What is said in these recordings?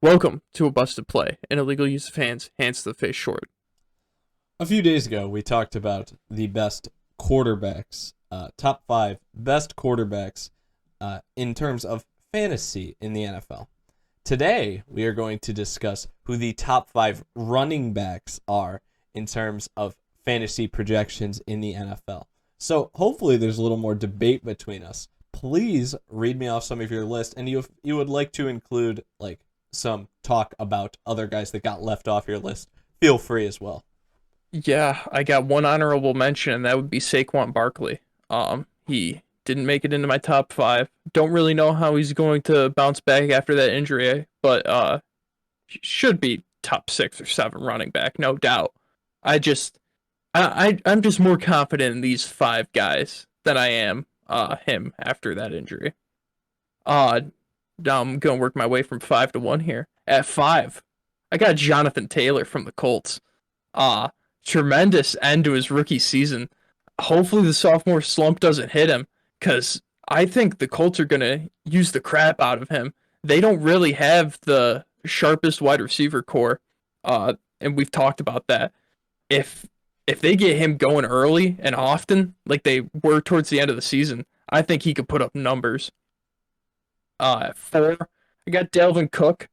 Welcome to a busted play. An illegal use of hands to the face short. A few days ago, we talked about the best quarterbacks, top five best quarterbacks in terms of fantasy in the NFL. Today, we are going to discuss who the top five running backs are in terms of fantasy projections in the NFL. So hopefully there's a little more debate between us. Please read me off some of your list, and you would like to include some talk about other guys that got left off your list. Feel free as well. Yeah, I got one honorable mention, and that would be Saquon Barkley. He didn't make it into my top five. Don't really know how he's going to bounce back after that injury, but should be top 6 or 7 running back, no doubt. I'm just more confident in these 5 guys than I am him after that injury. Now I'm gonna work my way from 5 to 1 here. At 5, I got Jonathan Taylor from the Colts. Tremendous end to his rookie season. Hopefully the sophomore slump doesn't hit him, because I think the Colts are gonna use the crap out of him. They don't really have the sharpest wide receiver core, and we've talked about that. If if they get him going early and often, like they were towards the end of the season, I think he could put up numbers. At 4, I got Dalvin Cook.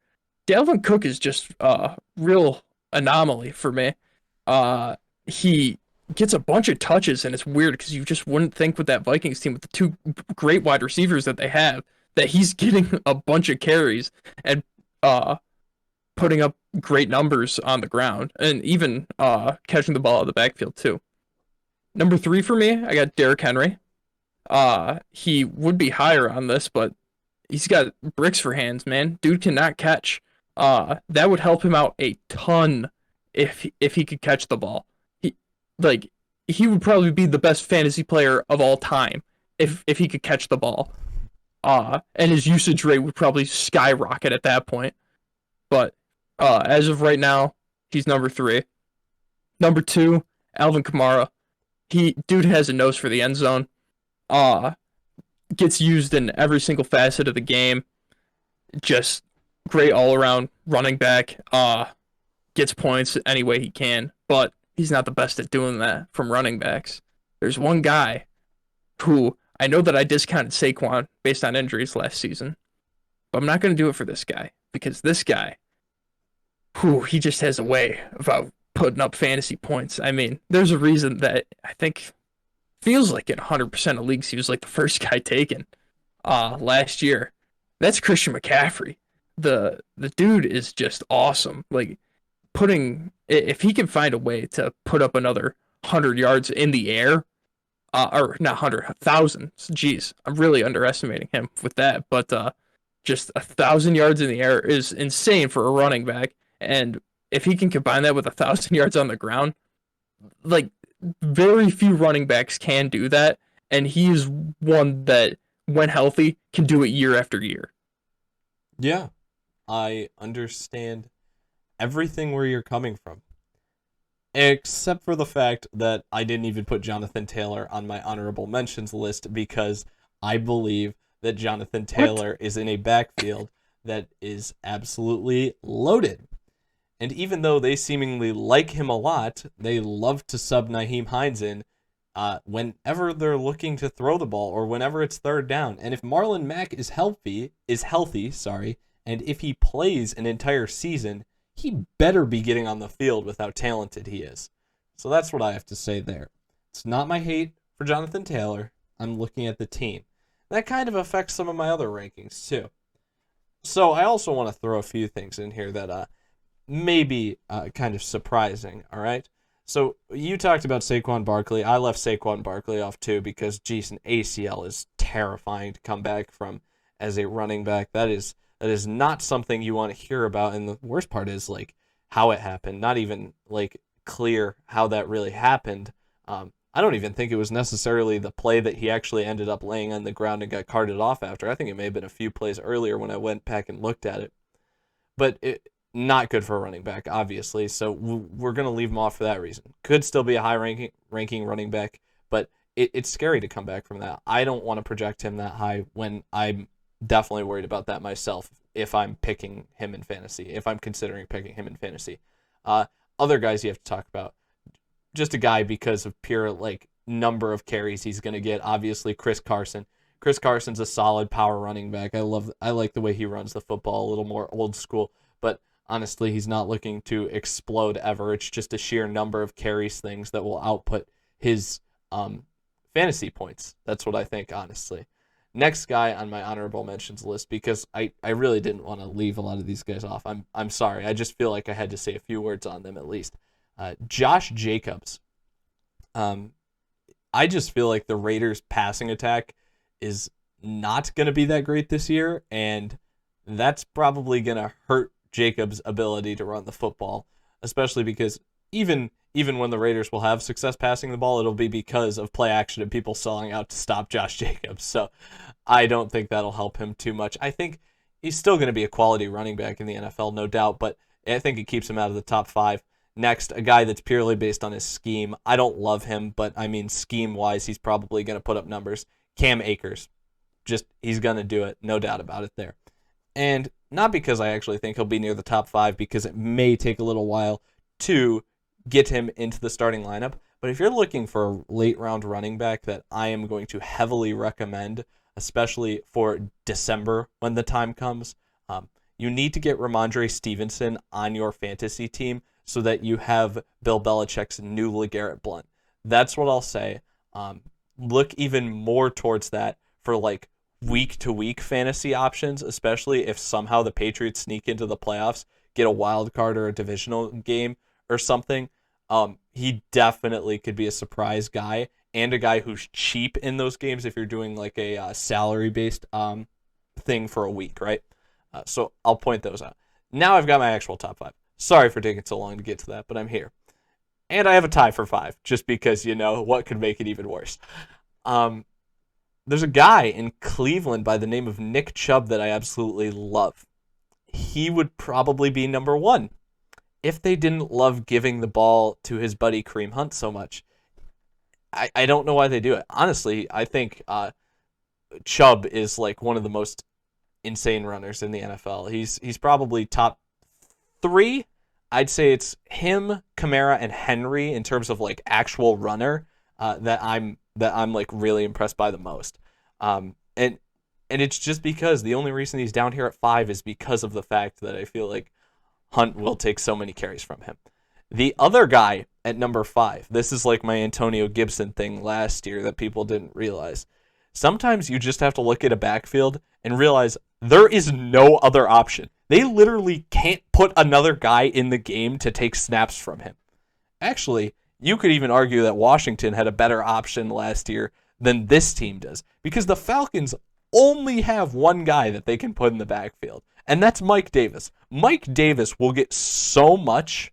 Dalvin Cook is just a real anomaly for me. He gets a bunch of touches, and it's weird because you just wouldn't think with that Vikings team, with the 2 great wide receivers that they have, that he's getting a bunch of carries and putting up great numbers on the ground, and even catching the ball out of the backfield too. Number 3 for me, I got Derrick Henry. He would be higher on this, but he's got bricks for hands, man. Dude cannot catch. That would help him out a ton if he could catch the ball. He like he would probably be the best fantasy player of all time if he could catch the ball. And his usage rate would probably skyrocket at that point. But as of right now, he's number 3. Number 2, Alvin Kamara. Dude has a nose for the end zone. Gets used in every single facet of the game. Just great all around running back. Gets points any way he can, but he's not the best at doing that from running backs. There's one guy who I know that I discounted Saquon based on injuries last season, but I'm not going to do it for this guy, because this guy, he just has a way of putting up fantasy points. I mean, there's a reason that I think feels like in 100% of leagues he was like the first guy taken last year. That's Christian McCaffrey. The dude is just awesome. Like, if he can find a way to put up another 100 yards in the air, or not 100, 1,000. Jeez, I'm really underestimating him with that. But just 1,000 yards in the air is insane for a running back. And if he can combine that with 1,000 yards on the ground, like, very few running backs can do that, and he's one that, when healthy, can do it year after year. Yeah, I understand everything where you're coming from, except for the fact that I didn't even put Jonathan Taylor on my honorable mentions list, because I believe that Jonathan Taylor is in a backfield that is absolutely loaded. And even though they seemingly like him a lot, they love to sub Nyheim Hines in whenever they're looking to throw the ball, or whenever it's third down. And if Marlon Mack is healthy, and if he plays an entire season, he better be getting on the field with how talented he is. So that's what I have to say there. It's not my hate for Jonathan Taylor. I'm looking at the team. That kind of affects some of my other rankings too. So I also want to throw a few things in here that maybe kind of surprising, all right? So you talked about Saquon Barkley. I left Saquon Barkley off too, because, geez, an ACL is terrifying to come back from as a running back. That is not something you want to hear about, and the worst part is, like, how it happened. Not even, like, clear how that really happened. I don't even think it was necessarily the play that he actually ended up laying on the ground and got carted off after. I think it may have been a few plays earlier when I went back and looked at it. But not good for a running back, obviously, so we're going to leave him off for that reason. Could still be a high-ranking running back, but it's scary to come back from that. I don't want to project him that high when I'm definitely worried about that myself. if I'm picking him in fantasy, if I'm considering picking him in fantasy. Other guys you have to talk about, just a guy because of pure like number of carries he's going to get. Obviously, Chris Carson. Chris Carson's a solid power running back. I like the way he runs the football, a little more old school, but honestly, he's not looking to explode ever. It's just a sheer number of carries things that will output his fantasy points. That's what I think, honestly. Next guy on my honorable mentions list, because I really didn't want to leave a lot of these guys off. I'm sorry. I just feel like I had to say a few words on them at least. Josh Jacobs. I just feel like the Raiders' passing attack is not going to be that great this year, and that's probably going to hurt Jacobs' ability to run the football, especially because even when the Raiders will have success passing the ball, it'll be because of play action and people selling out to stop Josh Jacobs. So I don't think that'll help him too much. I think he's still going to be a quality running back in the NFL, no doubt, but I think it keeps him out of the top 5. Next, a guy that's purely based on his scheme. I don't love him, but I mean, scheme-wise, he's probably going to put up numbers. Cam Akers. Just, he's going to do it, no doubt about it there. And not because I actually think he'll be near the top 5, because it may take a little while to get him into the starting lineup. But if you're looking for a late-round running back that I am going to heavily recommend, especially for December when the time comes, you need to get Ramondre Stevenson on your fantasy team so that you have Bill Belichick's new LeGarrette Blount. That's what I'll say. Look even more towards that for like week-to-week fantasy options, especially if somehow the Patriots sneak into the playoffs, get a wild card or a divisional game or something. He definitely could be a surprise guy and a guy who's cheap in those games if you're doing like a salary-based thing for a week, right? So I'll point those out. Now I've got my actual top 5. Sorry for taking so long to get to that, but I'm here. And I have a tie for 5, just because, what could make it even worse? There's a guy in Cleveland by the name of Nick Chubb that I absolutely love. He would probably be number 1 if they didn't love giving the ball to his buddy Kareem Hunt so much. I don't know why they do it. Honestly, I think Chubb is like one of the most insane runners in the NFL. He's probably top 3. I'd say it's him, Kamara, and Henry in terms of like actual runner that I'm like really impressed by the most. And it's just because the only reason he's down here at 5 is because of the fact that I feel like Hunt will take so many carries from him. The other guy at number 5, this is like my Antonio Gibson thing last year that people didn't realize. Sometimes you just have to look at a backfield and realize there is no other option. They literally can't put another guy in the game to take snaps from him. Actually, you could even argue that Washington had a better option last year than this team does, because the Falcons only have one guy that they can put in the backfield, and that's Mike Davis. Mike Davis will get so much,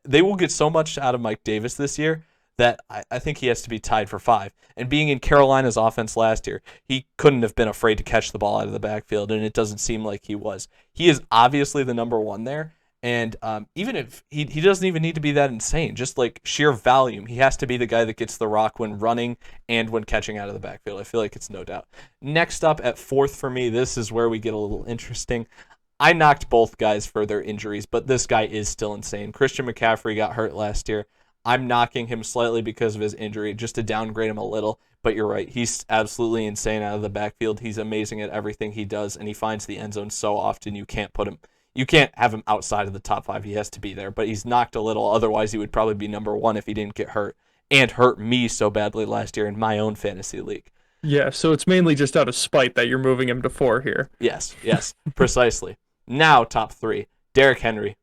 they will get so much out of Mike Davis this year that I think he has to be tied for 5. And being in Carolina's offense last year, he couldn't have been afraid to catch the ball out of the backfield, and it doesn't seem like he was. He is obviously the number 1 there, and even if he doesn't even need to be that insane, just like sheer volume, he has to be the guy that gets the rock when running and when catching out of the backfield. I feel like it's no doubt. Next up at 4th for me, this is where we get a little interesting. I knocked both guys for their injuries, but this guy is still insane. Christian McCaffrey got hurt last year. I'm knocking him slightly because of his injury, just to downgrade him a little. But you're right. He's absolutely insane out of the backfield. He's amazing at everything he does, and he finds the end zone so often you can't have him outside of the top 5. He has to be there. But he's knocked a little. Otherwise, he would probably be number 1 if he didn't get hurt, and hurt me so badly last year in my own fantasy league. Yeah, so it's mainly just out of spite that you're moving him to 4 here. Yes, precisely. Now, top 3. Derrick Henry.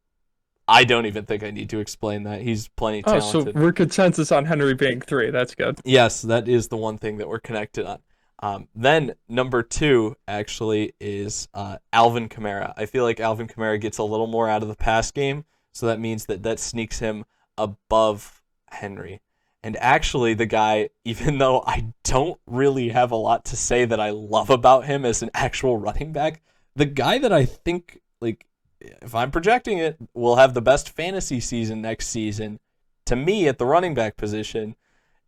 I don't even think I need to explain that. He's plenty talented. Oh, so we're consensus on Henry being 3. That's good. Yes, that is the one thing that we're connected on. Then number 2 actually is Alvin Kamara. I feel like Alvin Kamara gets a little more out of the pass game, so that means that sneaks him above Henry. And actually the guy, even though I don't really have a lot to say that I love about him as an actual running back, the guy that I think, like, if I'm projecting it, will have the best fantasy season next season, to me at the running back position,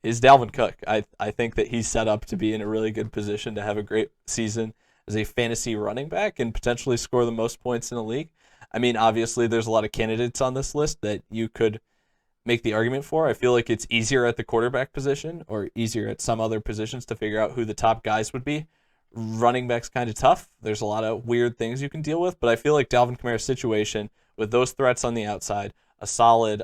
is Dalvin Cook. I think that he's set up to be in a really good position to have a great season. as a fantasy running back and potentially score the most points in the league. I mean, obviously, there's a lot of candidates on this list that you could make the argument for. I feel like it's easier at the quarterback position or easier at some other positions to figure out who the top guys would be. Running back's kind of tough. There's a lot of weird things you can deal with, but I feel like Dalvin Kamara's situation with those threats on the outside, a solid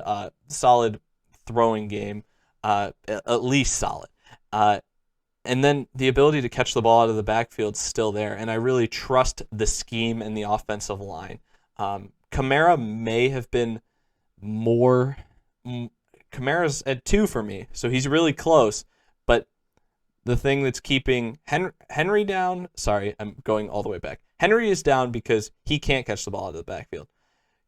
throwing game, at least solid, and then the ability to catch the ball out of the backfield is still there. And I really trust the scheme and the offensive line. Kamara may have been more. Kamara's at 2 for me, so he's really close. But the thing that's keeping Henry down, sorry, I'm going all the way back. Henry is down because he can't catch the ball out of the backfield.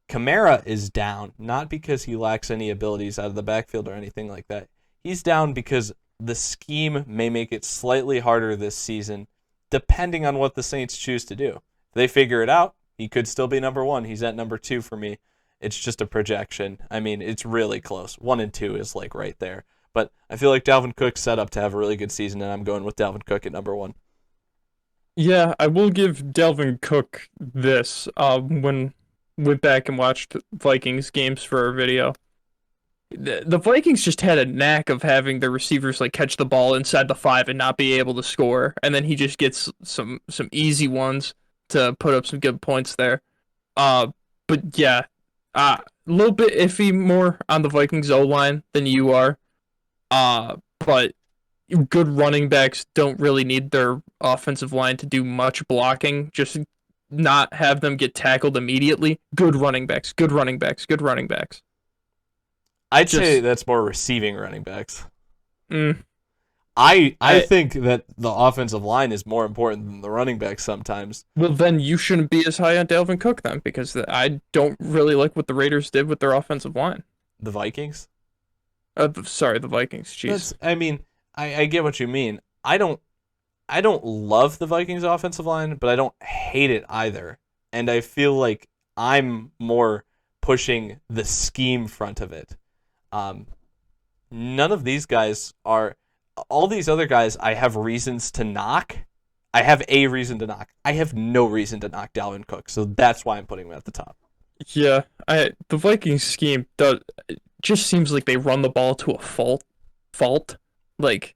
Kamara is down, not because he lacks any abilities out of the backfield or anything like that. He's down because the scheme may make it slightly harder this season, depending on what the Saints choose to do. If they figure it out, he could still be number 1. He's at number 2 for me. It's just a projection. I mean, it's really close. 1 and 2 is like right there. But I feel like Dalvin Cook's set up to have a really good season, and I'm going with Dalvin Cook at number 1. Yeah, I will give Dalvin Cook this. When went back and watched Vikings games for our video, the Vikings just had a knack of having their receivers like catch the ball inside the 5 and not be able to score, and then he just gets some easy ones to put up some good points there. But yeah, a little bit iffy more on the Vikings O-line than you are. But good running backs don't really need their offensive line to do much blocking. Just not have them get tackled immediately. Good running backs, good running backs, good running backs. I'd say that's more receiving running backs. Mm, I think that the offensive line is more important than the running back sometimes. well, then you shouldn't be as high on Dalvin Cook then, because I don't really like what the Raiders did with their offensive line. The Vikings? Sorry, the Vikings. Jeez. I get what you mean. I don't love the Vikings offensive line, but I don't hate it either. And I feel like I'm more pushing the scheme front of it. None of these guys are. All these other guys, I have reasons to knock. I have a reason to knock. I have no reason to knock Dalvin Cook, so that's why I'm putting him at the top. Yeah, the Vikings scheme just seems like they run the ball to a fault. Like,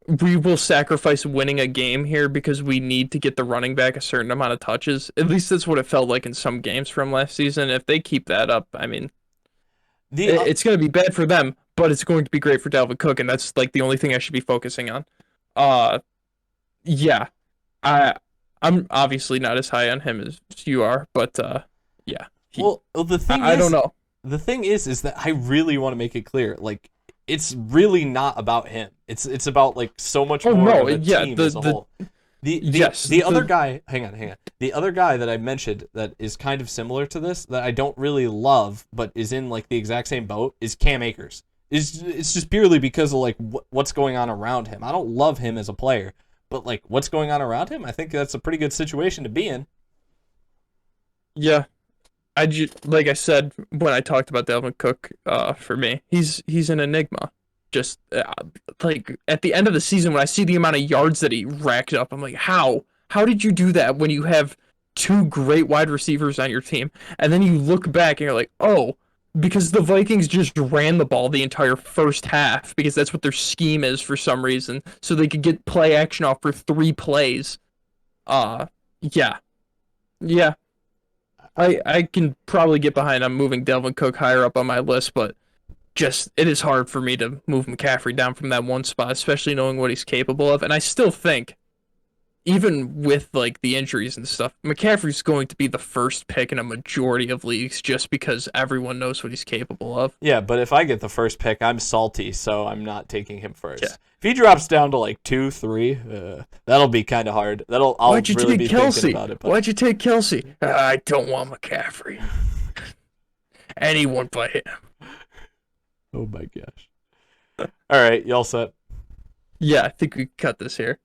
we will sacrifice winning a game here because we need to get the running back a certain amount of touches. At least that's what it felt like in some games from last season. If they keep that up, I mean, it's going to be bad for them, but it's going to be great for Dalvin Cook, and that's like the only thing I should be focusing on. Yeah, I'm obviously not as high on him as you are, but yeah. The thing I don't know. The thing is that I really want to make it clear, like, it's really not about him. It's about like so much more of a team as a whole. The other guy, hang on. The other guy that I mentioned that is kind of similar to this that I don't really love, but is in like the exact same boat is Cam Akers. It's just purely because of like what's going on around him. I don't love him as a player, but like what's going on around him, I think that's a pretty good situation to be in. Yeah. Like I said when I talked about Dalvin Cook, for me, he's an enigma. Just like at the end of the season, when I see the amount of yards that he racked up, I'm like, how did you do that when you have 2 great wide receivers on your team? And then you look back and you're like, oh, because the Vikings just ran the ball the entire first half because that's what their scheme is for some reason, so they could get play action off for 3 plays. Yeah. I can probably get behind on moving Dalvin Cook higher up on my list, but just it is hard for me to move McCaffrey down from that one spot, especially knowing what he's capable of. And I still think, even with like the injuries and stuff, McCaffrey's going to be the first pick in a majority of leagues just because everyone knows what he's capable of. Yeah, but if I get the first pick, I'm salty, so I'm not taking him first. Yeah. If he drops down to like 2, 3, that'll be kind of hard. I'll really be thinking about it. But... Why'd you take Kelsey? I don't want McCaffrey. Anyone but him. Oh my gosh. All right, you all set? Yeah, I think we cut this here.